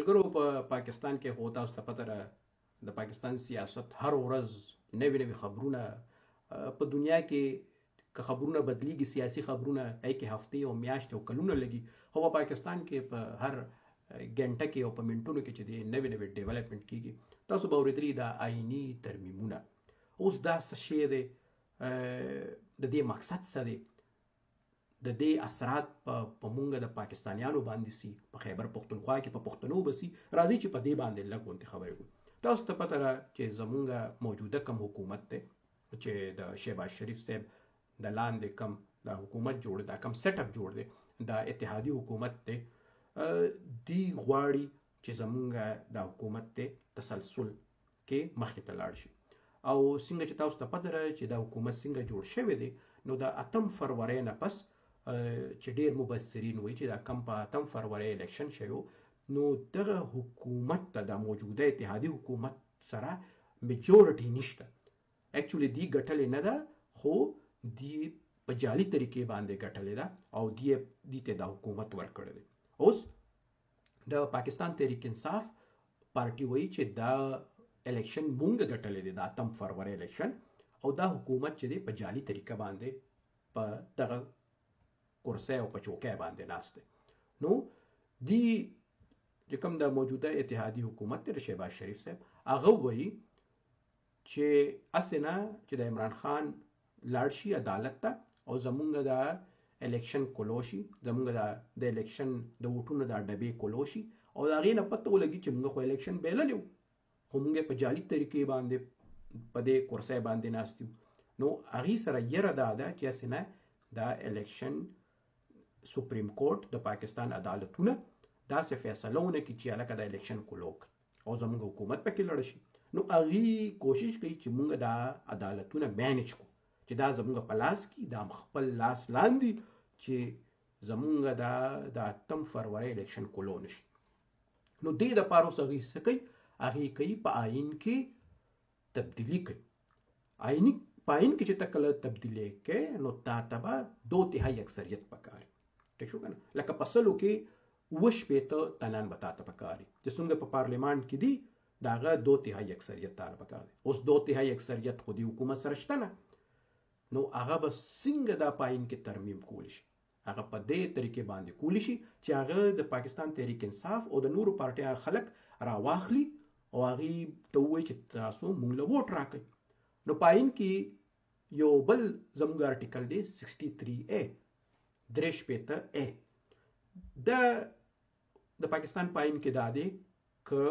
ملګرو په پاکستان کې خو تاسو ته پته ده د پاکستان سیاست هر ورځ نوي نوي خبرونه په دنیا کې که خبرونه بدلیږي سیاسي خبرونه هي کې هفتې او میاشتې او کلونه لګي خو په پاکستان کې په هر ګنټه کې او په منټونو کې چې د نوي نوي ډیولپمنٹ کیږي تاسو به اورېدلي دا آئینی ترمیمونه اوس دا څه شی دی د دې مقصد څه دی د دې اثرات په مونږ د پاکستانیانو باندې سي په خیبر پختونخوا کې په پښتنو بسي راځي چې په دې باندې لږ غونډه خبرې وکړو تاسو ته پته ده چې زمونږ موجوده کم حکومت دی چې د شهباز شریف صاحب د لاندې کم د حکومت جوړ دا کم سیټ اپ جوړ دی دا اتحادی حکومت دی دی غواړي چې زمونږ د حکومت دی تسلسل کې مخکې ته لاړ شي او څنګه چې تاسو ته پته ده چې دا حکومت څنګه جوړ شوی دی نو د 8 فروری نه پس چې ډیر مبصرین وایي چې دا کم په 8 فروری الیکشن شوی نو دغه حکومت ته د موجوده اتحادی حکومت سره میجورټي نشته اکچولی دی ګټلې نه ده خو دی په جعلي طریقې باندې ګټلې ده او دی ته د حکومت ورکړی دی اوس د پاکستان تحریک انصاف پارټي وایي چې دا الیکشن مونږ ګټلې دی د 8 فروری الیکشن او دا حکومت چې دی په جعلي طریقه باندې په دغه کرسۍ او په چوکۍ باندې ناست دی نو دی چې کوم د موجوده اتحادی حکومت دی د شهباز شریف صاحب هغه وایي چې اسې نه چې د عمران خان لاړ شي عدالت ته او زمونږ د الیکشن کولو شي زمونږ د الیکشن د ووټونو د ډبې کولو شي او د هغې نه پته ولګي چې موږ خو الیکشن بایللی وو خو موږ په جعلي طریقې باندې په دې کرسۍ باندې ناست یو نو هغې سره یره دا ده چې اسې نه دا الیکشن سپریم کورټ د پاکستان عدالتونه داسې فیصله ونه کړي چې هلکه د الیکشن کولو او زموږ حکومت پکې لړ شي نو هغې کوشش کوي چې موږ دا عدالتونه مینج کړو چې دا زموږ په لاس کې دا خپل لاس لاندې چې زموږ د 8 فروری الیکشن کولو نشي نو دې دپاره اوس هغې څه کوي هغې کوي په آئین کې تبدیلي کوي په آئین کې چې ته کله تبدیلي کوې نو تا ته به 2/3 اکثریت پکار ټیک شو که نه لکه په سلو کې 80 تنان به تا ته پکار چې څومره په پارلیمان کې دي د هغه 2/3 اکثریت تا ته پکار دی اوس 2/3 اکثریت خو د حکومت سره شته نه نو هغه به څنګه دا په آئین کې ترمیم کولی شي هغه په دې طریقې باندې کولی شي چې هغه د پاکستان تحریک انصاف او د نورو پارټیانو خلک راواخلي او هغې ته ووایي چې تاسو موږ له ووټ راکوئ نو په آئین کې یو بل زموږ ارټیکل دی 63A 63A د پاکستان په آئین کې دا دی که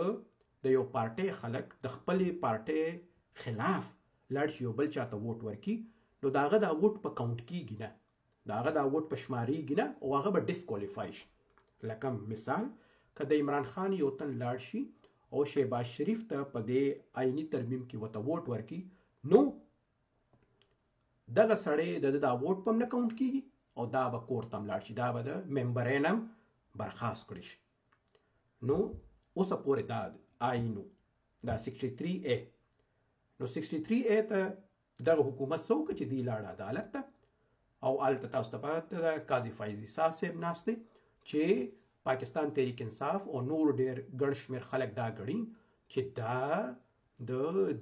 د یو پارټۍ خلک د خپلې پارټۍ خلاف لاړ شي یو بل چاته ووټ ورکړي نو د هغه دا ووټ په کاونټ کیږي نه د هغه دا ووټ په شمارېږي نه او هغه به ډسکوالیفای شي لکه مثال که د عمران خان یو تن لاړ شي او شهباز شریف ته په دې آئینی ترمیم کې ورته ووټ ورکړي نو دغه سړی د دا ووټ په هم نه کاونټ کیږي او دا به کور ته هم لاړ شي دا به د ممبرین هم برخاست کړي شي نو اوسه پورې دا آئینو دا 63A نو 63A ته دغه حکومت څه وکړه چې دی لاړه عدالت ته او هلته تاسو ته پته ده قاضي فایض عیسی صاحب ناست دی چې پاکستان تحریک انصاف او نور ډېر ګڼ شمېر خلک دا ګڼي چې دا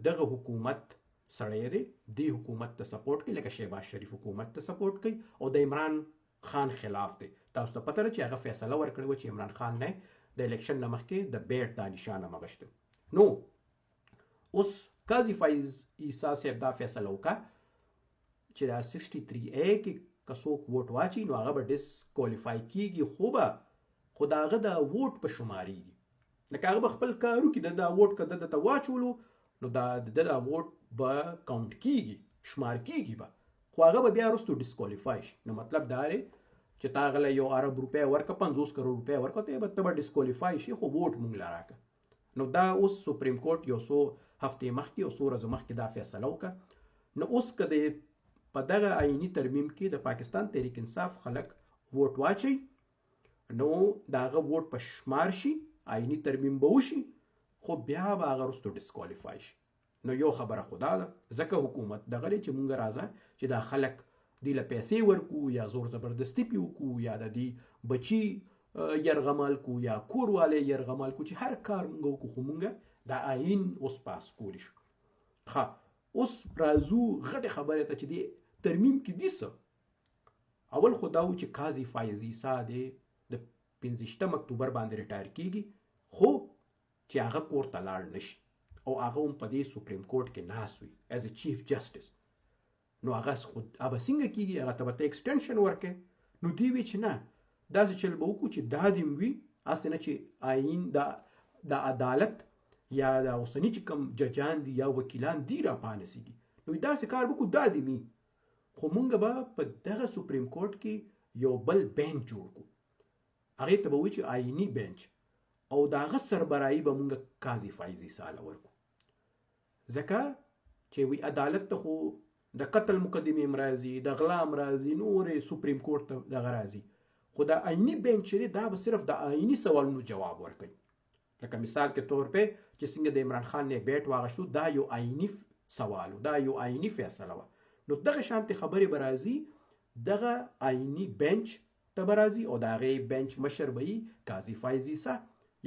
دغه حکومت سړی دی دې حکومت ته سپورټ کوي لکه شهباز شریف حکومت ته سپورټ کوي او د عمران خان خلاف دی تاسو ته پته ده چې هغه فیصله ورکړې وه چې عمران خان نه د الیکشن نه مخکې د بیټ دا نشان هم اغوښتی نو اوس قاضي فایض عیسی صاحب دا فیصله وکړه چې دا 63A کې که څوک ووټ واچي نو هغه به ډسکوالیفای کیږي خو د هغه د ووټ په شمارېږي لکه هغه به خپل کار وکړي د دا ووټ که ده ته واچولو نو د دا ووټ به کاونټ کیږي شمار کیږي به خو هغه به بیا وروستو ډسکوالیفای شي نو مطلب دا دی چې تا هغه له 1 ارب روپۍ ورکړه 50 کروڑ روپۍ ورکړه ته به ډسکوالیفای شي خو ووټ مونږ له راکړه نو دا اوس سپریم کورټ یو څو هفتې مخکې یو څو ورځې مخکې دا فیصله وکړه نو اوس که د په دغه آئیني ترمیم کې د پاکستان تحریک انصاف خلک ووټ واچي نو د هغه ووټ په شمار شي آئینی ترمیم به وشي خو بیا به هغه وروسته ډسکوالیفای شي نو یو خبره خدا ده ځکه حکومت دغه دی چې مونږ راځه چې دا خلک دی له پیسې ورکو یا زور زبردستی پې وکړو یا د دې بچي يرغمال کو یا کورواله يرغمال کو چې هر کار موږ کو خو موږ د آئین اوس پاس کولی شو. ښه اوس راځو غټه خبره ته چې دی ترمیم کې دي څه. اول خو دا و چې قاضي فایز عیسی دی د 15 اکتوبر باندې ریټایر کیږي خو چې هغه کور ته لاړ نشي او هغه هم په دې سپریم کورټ کې ناست وي ایز ا چیف جسټس. نو هغه خو هغه څنګه کیږي؟ هغه ته به ایکسټنشن ورکړي. نو دی وی چې نه داسې چل به وکړو چې دا دې وي هسې نه چې آئین د عدالت یا د اوسني چې کوم ججان دي یا وکیلان دي را پانسیږي. نو داسې کار وکړو دا دې وي. خو مونږ به په دغه سپریم کورټ کې یو بل بینچ جوړ کړو. هغې ته به وایي چې آئینی بینچ او د هغه سربراهي به مونږ قاضي فایز عیسی له ورکړو. ځکه چې وی عدالت ته خو د قتل مقدمې هم راځي، د غلا هم راځي، نورې سپریم کورټ ته دغه راځي. خو د آئینی بینچ چې دا به صرف د آئینی سوالونو جواب ورکوي. لکه مثال کې طور په چې څنګه د عمران خان نه بیټ واغشتو دا یو آئینی سوال دا یو آئینی فیصله و. نو دغه شانتي خبرې به راځي دغه آئینی بینچ ته به راځي او د هغې بینچ مشر به قاضي فایز عیسی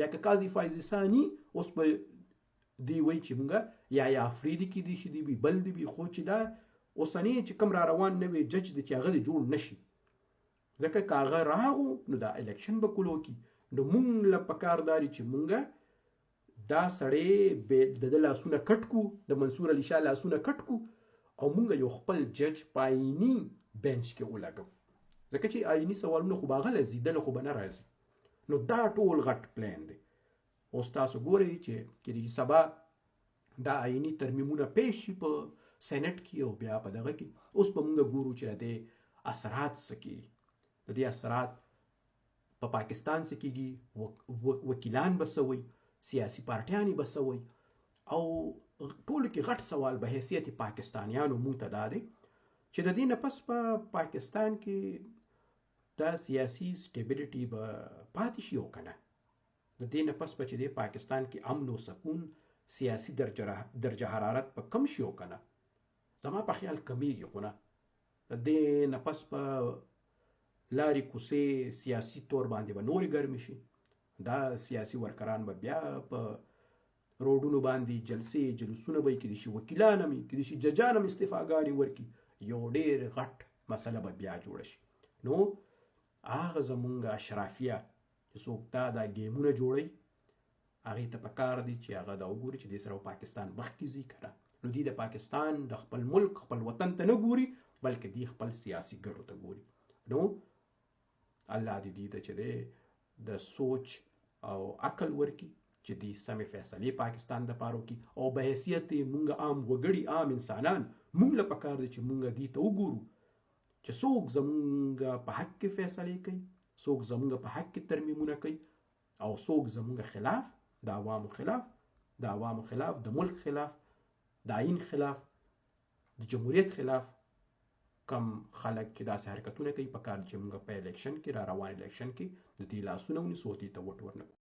یا که قاضي فایز عیسی ني اوس به دی وایي چې مونږ یا افریدي کې دي چې دی وي بل دی وي. خو چې دا اوسنی چې کوم را روان نوی جج دی چې هغه جوړ نشي. ځکه که هغه راغو نو دا الیکشن به کلو کی. نو مونږ له پکار داري چې مونږ دا سړی د لاسونه کټ کو، د منصور علي شاه لاسونه کټ کو او مونږ یو خپل جج پایني بنچ کې ولګو. ځکه چې آئینی سوالونه خو باغه لزیدل خو به نه راځي. نو دا ټول غټ پلان دی. اوس تاسو ګورئ چې سبا دا آئینی ترمیمونه پیش شي په سینټ کې او بیا په دغه کې. اوس به مونږ ګورو چې د اثرات څه کیږي. د دې اثرات په پاکستان څه کیږي، وکیلان به څه وایي، سیاسي پارټیانې به څه وایي. او ټولو کې غټ سوال به حیثیت پاکستانیانو مونږ ته دا دی چې د دې نه پس په پاکستان کې دا سیاسي سټیبلیټي به پاتې شي او که نه. د دې نه پس به چې د پاکستان کې امن او سکون، سیاسي درجه حرارت په کم شي او که نه. زما په خیال کمیږي خو نه. د دې نه پس په لارې کوڅې سیاسي طور باندې به نورې ګرمې شي. دا سیاسي ورکران به بیا په روډونو باندې جلسې جلوسونه به کېدای شي، وکیلان هم کېدای شي ججان هم استعفاګانې ورکړي. یو ډېر غټ مسله به بیا جوړه شي. نو هغه زمونږ اشرافیه چې څوک دا ګیمونه جوړوي هغې ته پکار دي چې هغه دا وګوري چې دې سره پاکستان مخکې ځي که نه. نو دوی د پاکستان د خپل ملک خپل وطن ته نه ګوري بلکې دوی خپل سیاسي ګټو ته ګوري. نو الله دې ته چې د سوچ او عقل ورکي چې دې سمې فیصلې پاکستان دپاره وکړي او په حیثیت مونږ عام وګړي عام انسانان مونږ له پکار دی چې مونږ دې ته وګورو چې څوک زمونږ په حق کې فیصلې کوي، څوک زمونږ په حق کې ترمیمونه کوي او څوک زمونږ خلاف، د عوامو خلاف، د عوامو خلاف، د ملک خلاف، د آئین خلاف، د جمهوریت خلاف کم خلک چې داسې حرکتونه کوي. پکار چې موږ په الیکشن کې را روان الیکشن کې د دې لاسونه ونیسو، دې ته ووټ ورنکړو.